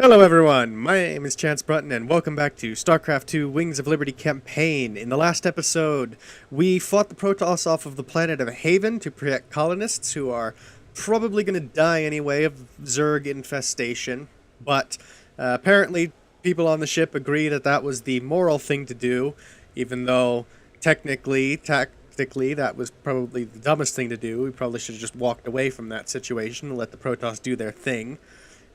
Hello everyone, my name is Chance Brunton and welcome back to StarCraft II Wings of Liberty campaign. In the last episode, we fought the Protoss off of the planet of Haven to protect colonists who are probably going to die anyway of Zerg infestation, but apparently people on the ship agree that that was the moral thing to do, even though tactically that was probably the dumbest thing to do. We probably should have just walked away from that situation and let the Protoss do their thing,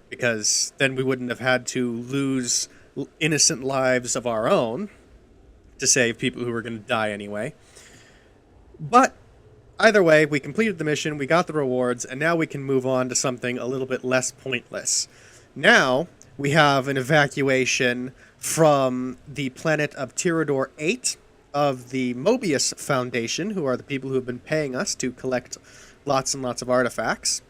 because then we wouldn't have had to lose innocent lives of our own to save people who were going to die anyway. But either way, we completed the mission, we got the rewards, and now we can move on to something a little bit less pointless. Now, we have an evacuation from the planet of Tirador 8 of the Mobius Foundation, who are the people who have been paying us to collect lots and lots of artifacts.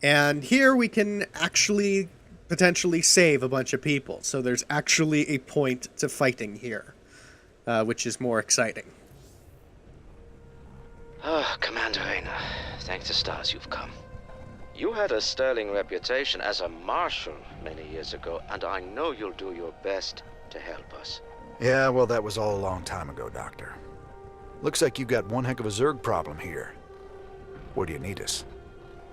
And here we can actually potentially save a bunch of people. So there's actually a point to fighting here, which is more exciting. Commander Rayner, thank the stars you've come. You had a sterling reputation as a marshal many years ago, and I know you'll do your best to help us. Yeah, well, that was all a long time ago, Doctor. Looks like you got one heck of a Zerg problem here. Where do you need us?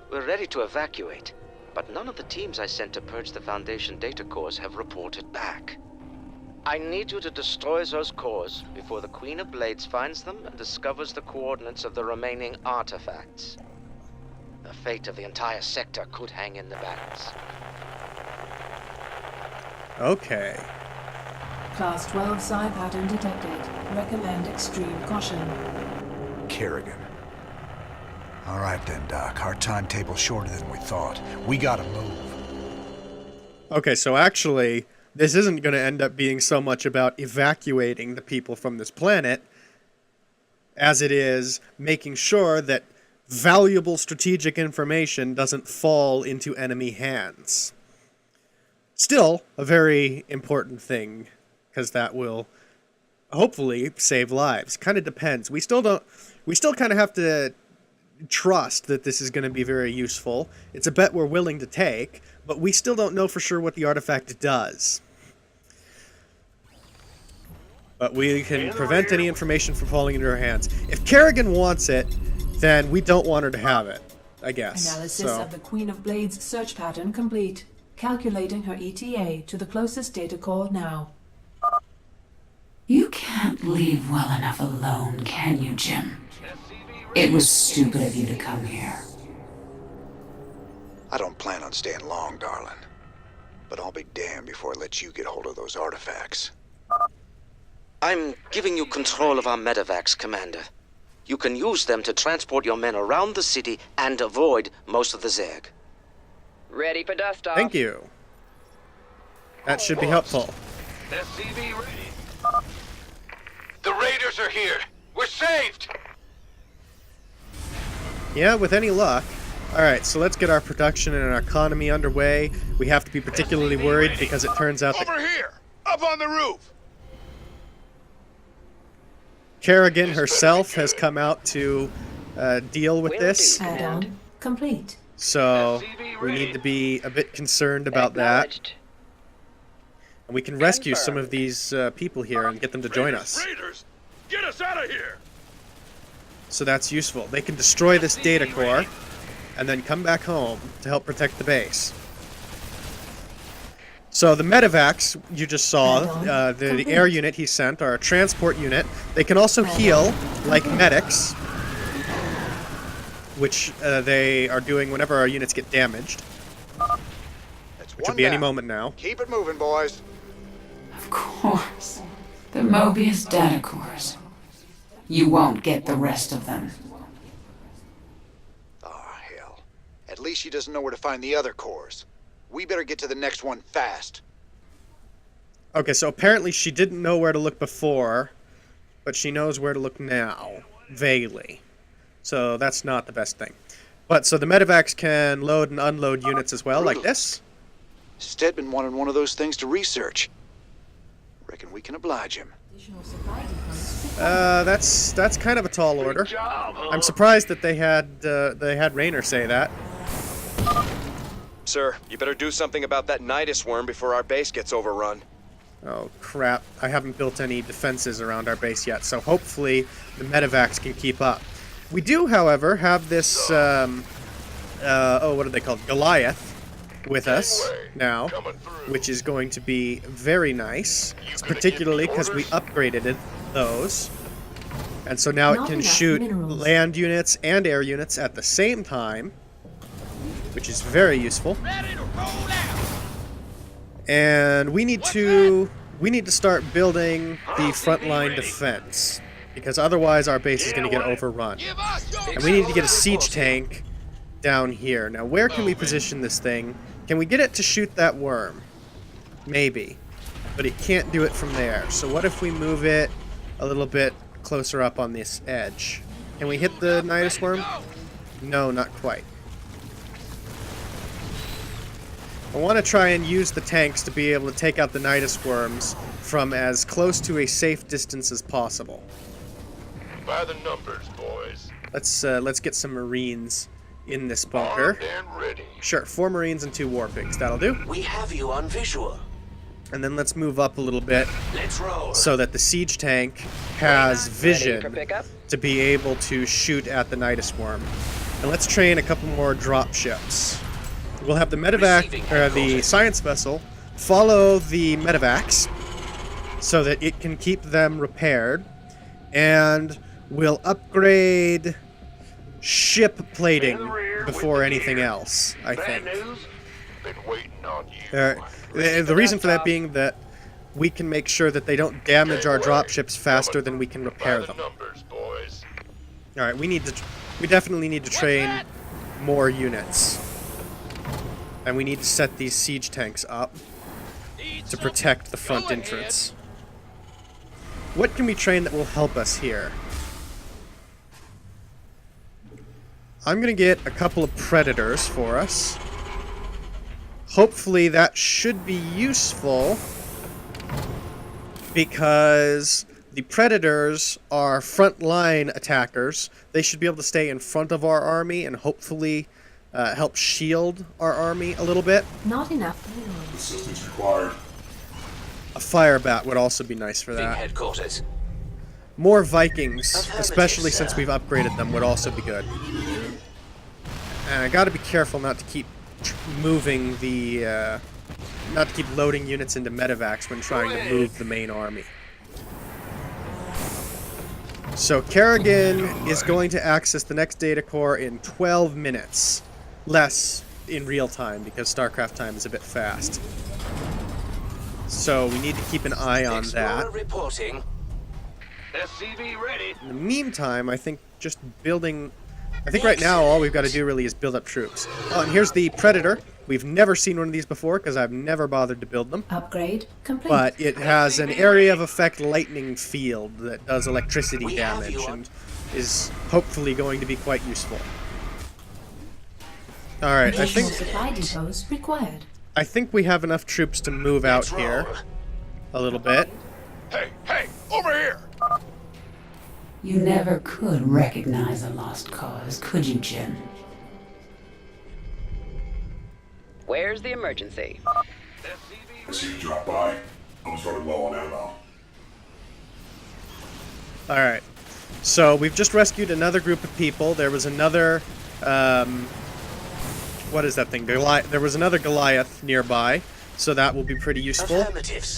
We're ready to evacuate, but none of the teams I sent to purge the Foundation data cores have reported back. I need you to destroy those cores before the Queen of Blades finds them and discovers the coordinates of the remaining artifacts. The fate of the entire sector could hang in the balance. Okay. Class 12 psi pattern detected. Recommend extreme caution. Kerrigan. All right then, Doc. Our timetable's shorter than we thought. We gotta move. Okay, so actually, this isn't going to end up being so much about evacuating the people from this planet as it is making sure that valuable strategic information doesn't fall into enemy hands. Still, a very important thing, because that will hopefully save lives. Kind of depends. We still kind of have to trust that this is going to be very useful. It's a bet we're willing to take, but we still don't know for sure what the artifact does. But we can prevent any information from falling into her hands. If Kerrigan wants it, then we don't want her to have it, I guess. Analysis of the Queen of Blades search pattern complete. Calculating her ETA to the closest data core now. You can't leave well enough alone, can you, Jim? It was stupid of you to come here. I don't plan on staying long, darling. But I'll be damned before I let you get hold of those artifacts. I'm giving you control of our medevacs, Commander. You can use them to transport your men around the city and avoid most of the Zerg. Ready for dust off. Thank you. That should be helpful. SCV ready. The raiders are here. We're saved. Yeah, with any luck. Alright, so let's get our production and our economy underway. We have to be particularly worried because it turns out that Over here, up on the roof. Kerrigan herself has come out to deal with this. Add-on complete. So we need to be a bit concerned about that. And we can rescue some of these people here and get them to join us. Raiders, get us out of here. So that's useful. They can destroy this data core and then come back home to help protect the base. So the medevacs you just saw, the air unit he sent, are a transport unit. They can also heal like medics, which they are doing whenever our units get damaged, which will be any moment now. Keep it moving, boys. Of course. The Mobius data cores. You won't get the rest of them. Oh, hell. At least she doesn't know where to find the other cores. We better get to the next one fast. Okay, so apparently she didn't know where to look before, but she knows where to look now, vaguely. So that's not the best thing. But so the medevacs can load and unload units as well, like this. Stedman wanted one of those things to research. Reckon we can oblige him. That's kind of a tall order. I'm surprised that they had Rayner say that. sir. You better do something about that Nidus worm before our base gets overrun. Oh, crap. I haven't built any defenses around our base yet, so hopefully the medevacs can keep up. We do, however, have this, what are they called? Goliath with us now, which is going to be very nice, particularly because we upgraded those. And so now it can shoot land units and air units at the same time, which is very useful. And we need to start building the frontline defense, because otherwise our base is going to get overrun. And we need to get a siege tank down here. Now, where can we position this thing? Can we get it to shoot that worm? Maybe. But it can't do it from there. So what if we move it a little bit closer up on this edge? Can we hit the Nidus worm? No, not quite. I want to try and use the tanks to be able to take out the Nidus worms from as close to a safe distance as possible. By the numbers, boys. Let's get some Marines in this bunker. Armed and ready. Sure, 4 Marines and 2 war pigs. That'll do. We have you on visual. And then let's move up a little bit Let's roll. so that the siege tank has vision to be able to shoot at the Nidus worm. And let's train a couple more drop ships. We'll have the medevac, or the science vessel, follow the medevacs so that it can keep them repaired. And we'll upgrade ship plating before anything else, I think. Been waiting on you. The reason for that being that we can make sure that they don't damage our dropships faster than we can repair them. Alright, we definitely need to train more units. And we need to set these siege tanks up to protect the front entrance. What can we train that will help us here? I'm going to get a couple of predators for us. Hopefully that should be useful, because the predators are frontline attackers. They should be able to stay in front of our army and hopefully help shield our army a little bit. Not enough. Assistance required. A fire bat would also be nice for that. Headquarters. More Vikings, especially since we've upgraded them, would also be good. And I gotta be careful not to keep moving the, not to keep loading units into medevacs when trying to move the main army. So Kerrigan is going to access the next data core in 12 minutes. Less in real time, because StarCraft time is a bit fast. So we need to keep an eye on that. Reporting. SCV ready. In the meantime, I think just building... I think right now all we've got to do really is build up troops. Oh, and here's the Predator. We've never seen one of these before because I've never bothered to build them. Upgrade complete. But it has an area of effect lightning field that does electricity damage and is hopefully going to be quite useful. Alright, I think... supply depots required. I think we have enough troops to move out here a little bit. Hey, over here! You never could recognize a lost cause, could you, Jim? Where's the emergency? I see you drop by. I'm starting low on ammo. Alright, so we've just rescued another group of people. There was another, what is that thing? There was another Goliath nearby, so that will be pretty useful.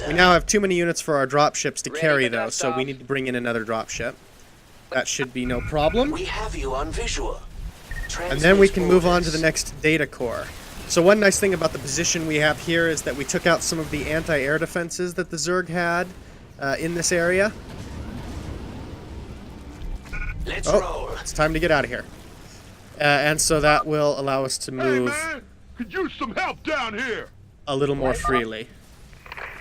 We now have too many units for our dropships to carry, though, so we need to bring in another dropship. That should be no problem. We have you on visual. And then we can move on to the next data core. So one nice thing about the position we have here is that we took out some of the anti-air defenses that the Zerg had in this area. Let's roll. It's time to get out of here. And so that will allow us to move Could use some help down here. a little more freely.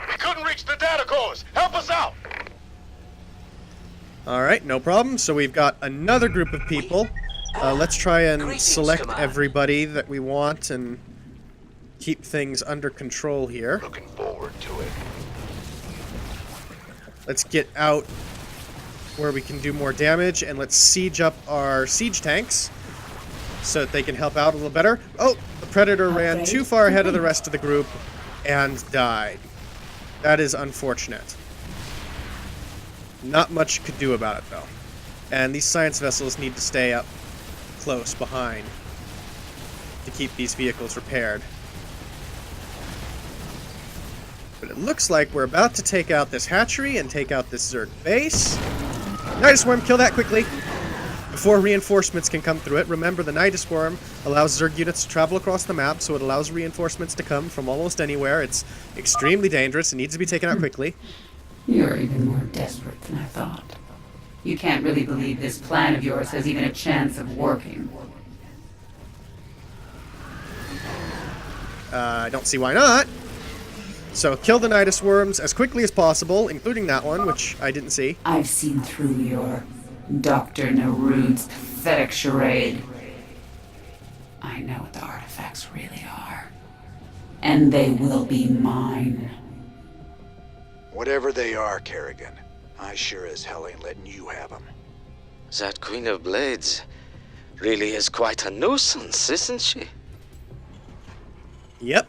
We couldn't reach the data cores. Help us out. Alright, no problem. So we've got another group of people. Let's try and select everybody that we want and keep things under control here. Looking forward to it. Let's get out where we can do more damage, and let's siege up our siege tanks. so that they can help out a little better. Oh, the Predator ran Upgrade too far ahead of the complete. rest of the group and died. That is unfortunate. Not much you could do about it, though. And these science vessels need to stay up close behind to keep these vehicles repaired. But it looks like we're about to take out this hatchery and take out this Zerg base. Nidus Worm, kill that quickly before reinforcements can come through it. Remember, the Nidus Worm allows Zerg units to travel across the map, so it allows reinforcements to come from almost anywhere. It's extremely dangerous. It needs to be taken out quickly. You're even more desperate than I thought. You can't really believe this plan of yours has even a chance of working. I don't see why not. So kill the Nidus Worms as quickly as possible, including that one, which I didn't see. I've seen through your Dr. Narud's pathetic charade. I know what the artifacts really are. And they will be mine. Whatever they are, Kerrigan, I sure as hell ain't letting you have them. That Queen of Blades really is quite a nuisance, isn't she? Yep.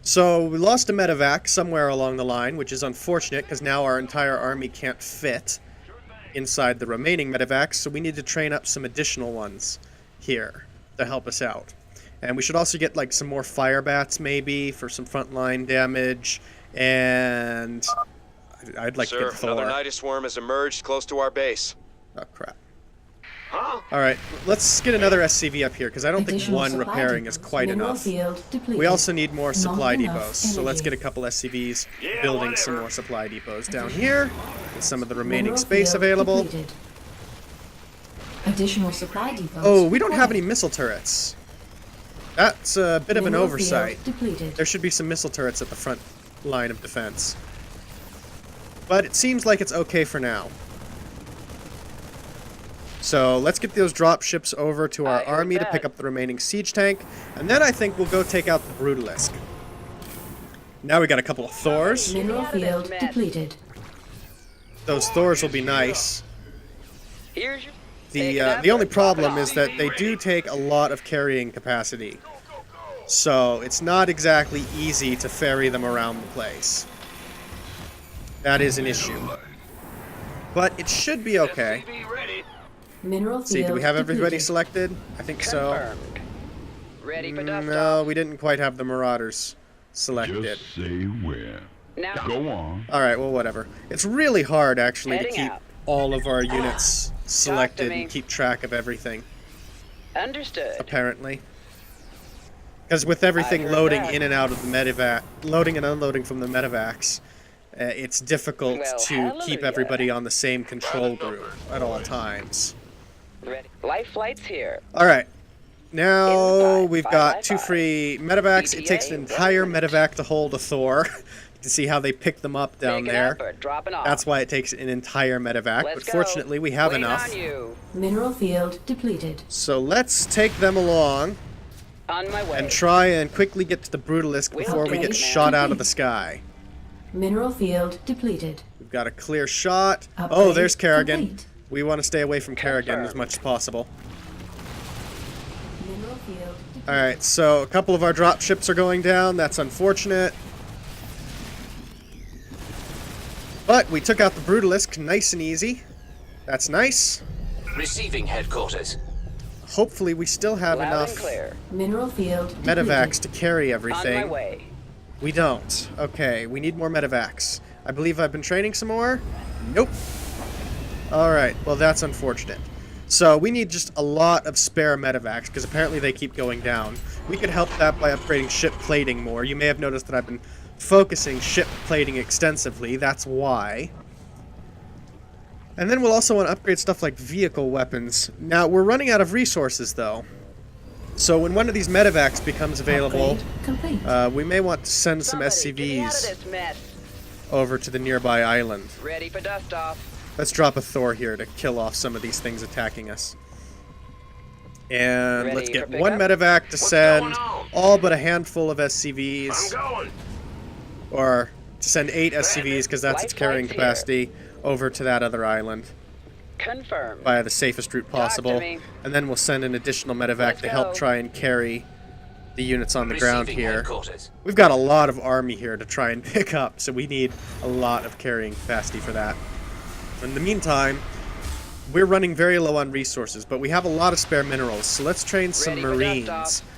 So we lost a medevac somewhere along the line, which is unfortunate because now our entire army can't fit inside the remaining medevacs, so we need to train up some additional ones here to help us out. And we should also get like some more fire bats maybe for some frontline damage, and I'd like to Sir, get Thor. another Nidus Worm has emerged close to our base. Oh crap. Alright, let's get another SCV up here, because I don't think Additional one supply repairing is depots. quite Mineral enough. field depleted. We also need more supply Not enough depots, so let's energy. get a couple SCVs Yeah, building some whatever. more supply depots down here, with some of the remaining Mineral space field available. depleted. Additional supply depots. Oh, we don't have any required. missile turrets. That's a bit of an Mineral field oversight. Depleted. There should be some missile turrets at the front line of defense. But it seems like it's okay for now. So let's get those drop ships over to our I heard army to that. pick up the remaining siege tank, and then I think we'll go take out the Brutalisk. Now we got a couple of Thors. Mineral out of this field mess. depleted. Those Thors will be nice. Here's your... The only problem is that they do take a lot of carrying capacity. So it's not exactly easy to ferry them around the place. That is an issue. But it should be okay. Mineral field See, do we have everybody depleted. selected? I think so. Confirmed. Ready for dust No, off. we didn't quite have the Marauders selected. Just say where. Now, Go on. Alright, well, whatever. It's really hard, actually, to Heading keep out. all of our units selected me. and keep track of everything, understood. apparently. Because with everything I heard loading that. in and out of the medevac, loading and unloading from the medevacs, it's difficult Well, to keep hallelujah. everybody on the same control group at all times. Ready. Life flight's here. Alright. Now Inside, we've 5 got by 2 5. free medevacs. It takes an ETA, entire ready. medevac to hold a Thor. You can see how they pick them up down Make an there. effort, dropping off. That's why it takes an entire medevac, Let's but go. fortunately we have Waiting enough. on you. Mineral field depleted. So let's take them along On my way. and try and quickly get to the Brutalisk We'll before we do get it, shot man. out of the sky. Mineral field depleted. We've got a clear shot. Oh, Upgrade there's Kerrigan. complete. We want to stay away from Kerrigan as Confirmed. much as possible. Mineral field depleted. Alright, so a couple of our drop ships are going down. That's unfortunate. But we took out the Brutalisk nice and easy. That's nice. Receiving headquarters. Hopefully we still have Loud enough and clear. Mineral field medevacs depleted. to carry On my everything. way. We don't. Okay, we need more medevacs. I believe I've been training some more. Nope. Alright, well that's unfortunate. So we need just a lot of spare medevacs, because apparently they keep going down. We could help that by upgrading ship plating more. You may have noticed that I've been focusing ship plating extensively. That's why. And then we'll also want to upgrade stuff like vehicle weapons. Now, we're running out of resources, though. So when one of these medevacs becomes available, Upgrade complete. we may want to send some Somebody, get me out of SCVs this mess. over to the nearby island. Ready for dust off. Let's drop a Thor here to kill off some of these things attacking us. And Ready let's get for one pickup? medevac to send going on? all but a handful of I'm SCVs. going. Or to send 8 SCVs, because that's its Life carrying flight's here. capacity, over to that other island. Confirmed. via the safest route Talk to possible. me. And then we'll send an additional medevac Let's to help go. try and carry the units on the ground Receiving here. headquarters. We've got a lot of army here to try and pick up, so we need a lot of carrying capacity for that. In the meantime, we're running very low on resources, but we have a lot of spare minerals, so let's train some Ready for Marines, dust-off.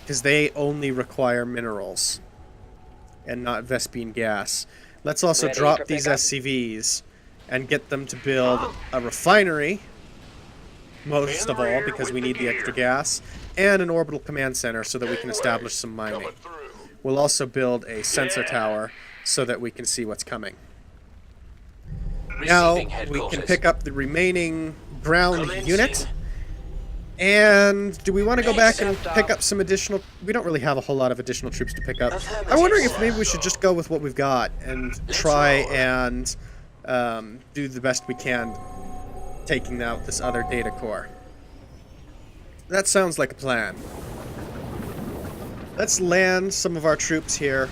because they only require minerals and not Vespine gas. Let's also Ready drop for these pickup. SCVs and get them to build a refinery, most of all, because we need the extra gas, and an orbital command center so that we can establish some mining. We'll also build a sensor tower so that we can see what's coming. Now, Receiving we headquarters. can pick up the remaining ground Commencing. unit. And do we want to go back and Accept pick off. up some additional... We don't really have a whole lot of additional troops to pick up. I'm wondering if maybe we should just go with what we've got and try and do the best we can taking out this other data core. That sounds like a plan. Let's land some of our troops here.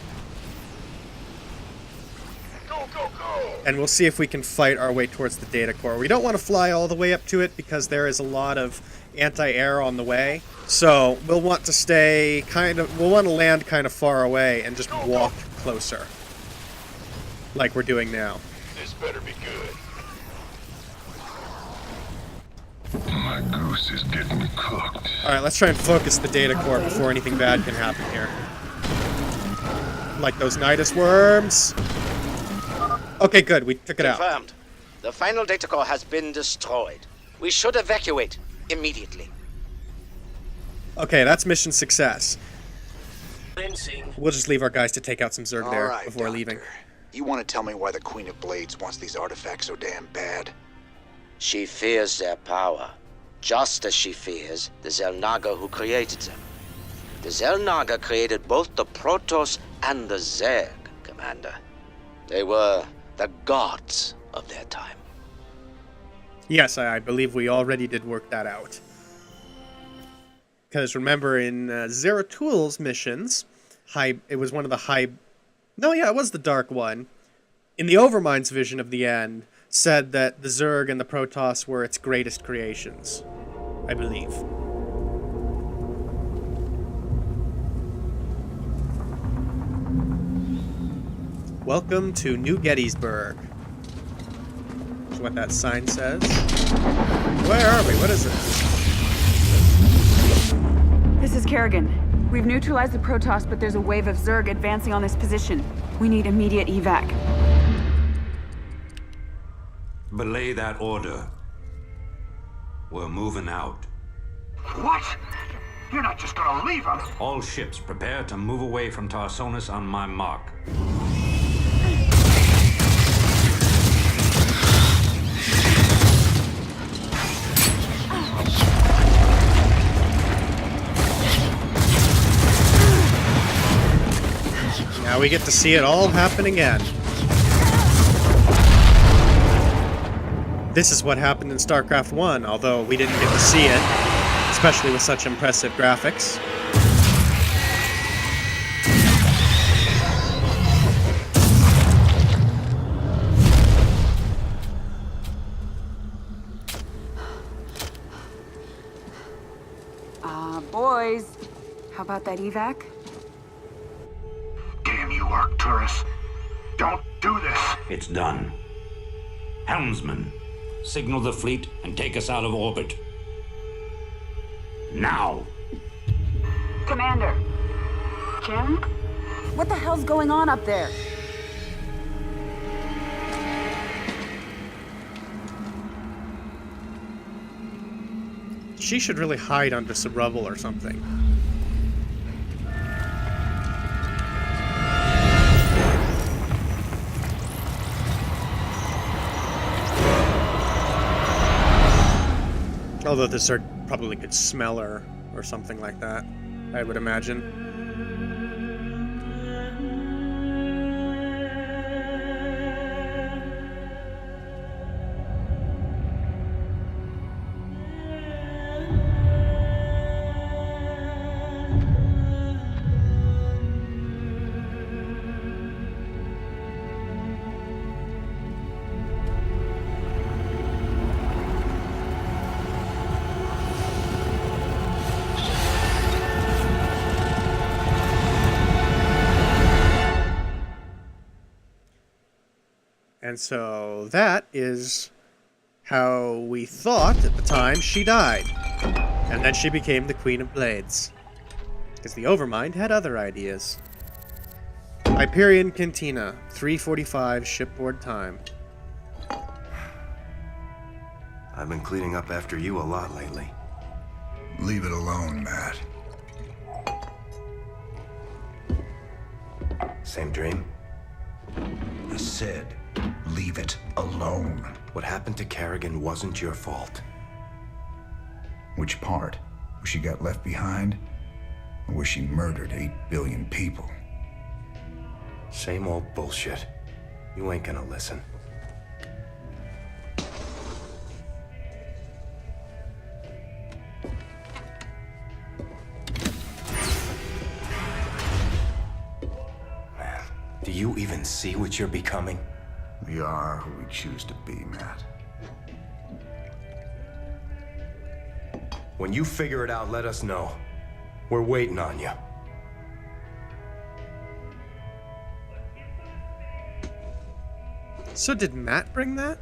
And we'll see if we can fight our way towards the data core. We don't want to fly all the way up to it because there is a lot of anti-air on the way. So we'll want to stay we'll want to land kind of far away and just walk closer. Like we're doing now. This better be good. My goose is getting cooked. Alright, let's try and focus the data core before anything bad can happen here. Like those Nidus worms. Okay, good. We took it out. Confirmed. The final data core has been destroyed. We should evacuate immediately. Okay, that's mission success. Commencing. We'll just leave our guys to take out some Zerg All there right, before leaving. Doctor. You want to tell me why the Queen of Blades wants these artifacts so damn bad? She fears their power, just as she fears the Xel'Naga who created them. The Xel'Naga created both the Protoss and the Zerg, Commander. They were the gods of their time. Yes, I believe we already did work that out. Because remember, in Zeratul missions, it was one of the high... No, yeah, it was the Dark One. In the Overmind's vision of the end, said that the Zerg and the Protoss were its greatest creations. I believe. Welcome to New Gettysburg. Is what that sign says. Where are we? What is this? This is Kerrigan. We've neutralized the Protoss, but there's a wave of Zerg advancing on this position. We need immediate evac. Belay that order. We're moving out. What? You're not just gonna leave us. All ships prepare to move away from Tarsonis on my mark. Now we get to see it all happen again. This is what happened in StarCraft I, although we didn't get to see it, especially with such impressive graphics. Boys, how about that evac? Damn you, Arcturus. Don't do this. It's done. Helmsman, signal the fleet and take us out of orbit. Now! Commander. Kim? What the hell's going on up there? She should really hide under some rubble or something. Although the Zerg probably could smell her or something like that, I would imagine. And so that is how we thought at the time she died. And then she became the Queen of Blades. Because the Overmind had other ideas. Hyperion Cantina, 3:45 shipboard time. I've been cleaning up after you a lot lately. Leave it alone, Matt. Same dream? I said, leave it alone. What happened to Kerrigan wasn't your fault. Which part? Where she got left behind? Or where she murdered 8 billion people? Same old bullshit. You ain't gonna listen. Man, do you even see what you're becoming? We are who we choose to be, Matt. When you figure it out, let us know. We're waiting on you. So did Matt bring that?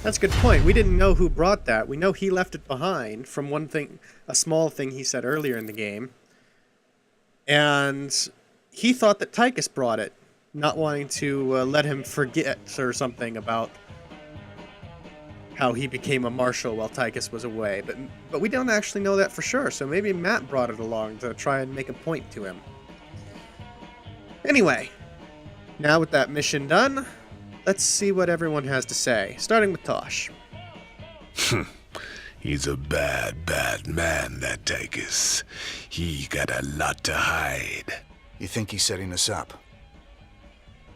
That's a good point. We didn't know who brought that. We know he left it behind from one thing, a small thing he said earlier in the game. And he thought that Tychus brought it, not wanting to let him forget or something about how he became a marshal while Tychus was away. But we don't actually know that for sure, so maybe Matt brought it along to try and make a point to him. Anyway, now with that mission done, let's see what everyone has to say, starting with Tosh. He's a bad, bad man, that Tychus. He got a lot to hide. You think he's setting us up?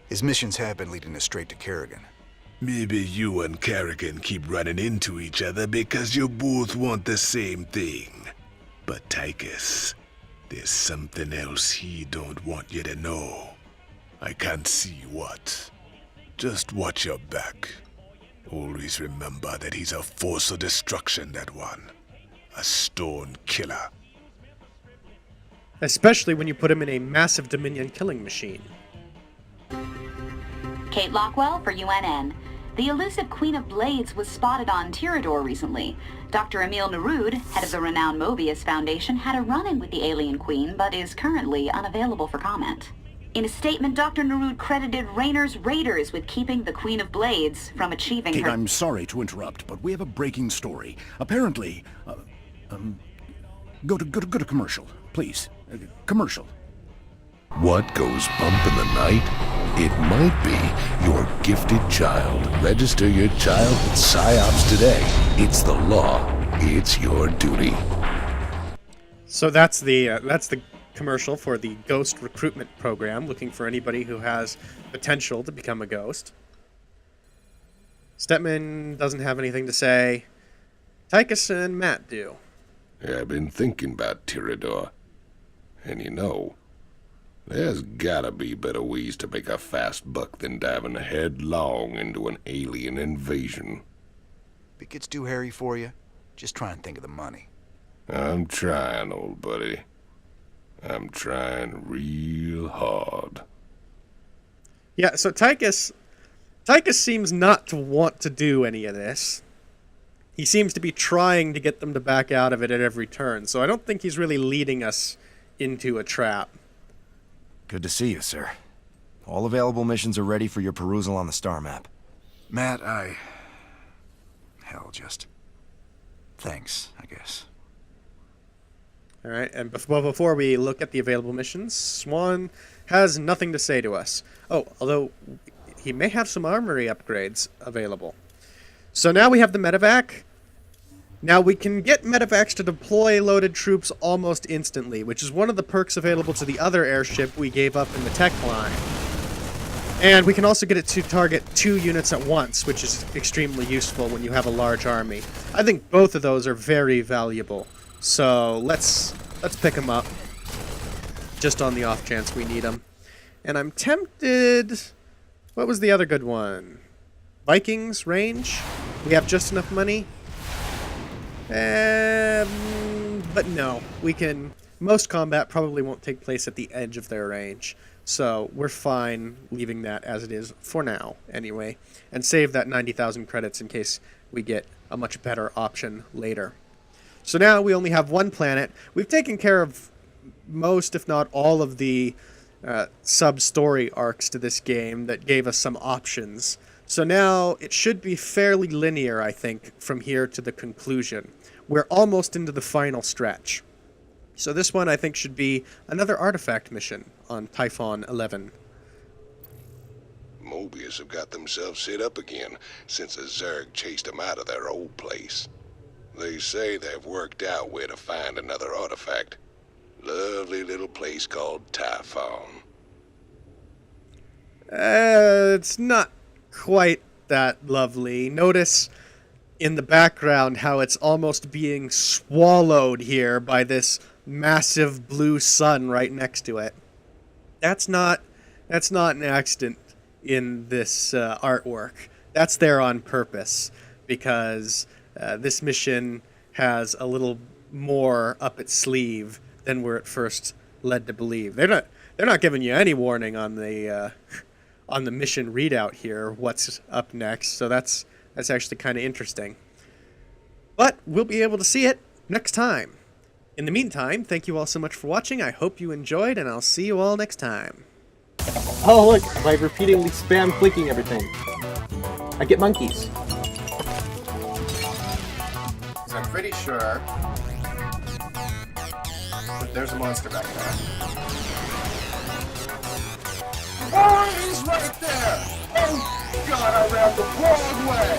His missions have been leading us straight to Kerrigan. Maybe you and Kerrigan keep running into each other because you both want the same thing. But Tychus, there's something else he don't want you to know. I can't see what. Just watch your back. Always remember that he's a force of destruction, that one. A stone killer. Especially when you put him in a massive Dominion killing machine. Kate Lockwell for UNN. The elusive Queen of Blades was spotted on Tirador recently. Dr. Emil Narud, head of the renowned Mobius Foundation, had a run-in with the alien queen, but is currently unavailable for comment. In a statement, Dr. Narud credited Raynor's raiders with keeping the Queen of Blades from achieving Kate, her... I'm sorry to interrupt, but we have a breaking story. Apparently, go to commercial, please. Commercial. What goes bump in the night? It might be your gifted child. Register your child with PsyOps today. It's the law. It's your duty. So that's the commercial for the Ghost Recruitment Program, looking for anybody who has potential to become a ghost. Stepman doesn't have anything to say. Tychus and Matt do. I've been thinking about Tirador. And you know, there's gotta be better ways to make a fast buck than diving headlong into an alien invasion. If it gets too hairy for you, just try and think of the money. I'm trying, old buddy. I'm trying real hard. Yeah, so Tychus seems not to want to do any of this. He seems to be trying to get them to back out of it at every turn, so I don't think he's really leading us into a trap. Good to see you, sir. All available missions are ready for your perusal on the star map. Matt, hell, just... thanks, I guess. Alright, and before we look at the available missions, Swan has nothing to say to us. Oh, although he may have some armory upgrades available. So now we have the medevac. Now we can get medevacs to deploy loaded troops almost instantly, which is one of the perks available to the other airship we gave up in the tech line. And we can also get it to target 2 units at once, which is extremely useful when you have a large army. I think both of those are very valuable. So let's pick them up, just on the off chance we need them. And I'm tempted... What was the other good one? Vikings range? We have just enough money? But no, we can most combat probably won't take place at the edge of their range. So we're fine leaving that as it is for now, anyway, and save that 90,000 credits in case we get a much better option later. So now we only have one planet. We've taken care of most, if not all, of the sub-story arcs to this game that gave us some options. So now it should be fairly linear, I think, from here to the conclusion. We're almost into the final stretch. So this one, I think, should be another artifact mission on Typhon 11. Mobius have got themselves set up again since a Zerg chased them out of their old place. They say they've worked out where to find another artifact. Lovely little place called Typhon. It's not quite that lovely. Notice in the background how it's almost being swallowed here by this massive blue sun right next to it. That's not an accident in this artwork. That's there on purpose because this mission has a little more up its sleeve than we're at first led to believe. They're not giving you any warning on the mission readout here. What's up next? So that's actually kind of interesting. But we'll be able to see it next time. In the meantime, thank you all so much for watching. I hope you enjoyed, and I'll see you all next time. Oh look, by repeatedly spam clicking everything, I get monkeys. I'm pretty sure that there's a monster back there. Oh, he's right there! Oh god, I ran the wrong way!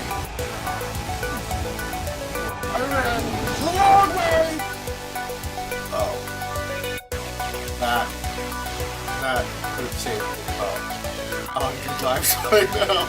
I ran the wrong way! Oh. That could have saved me. Oh, 100 lives right now.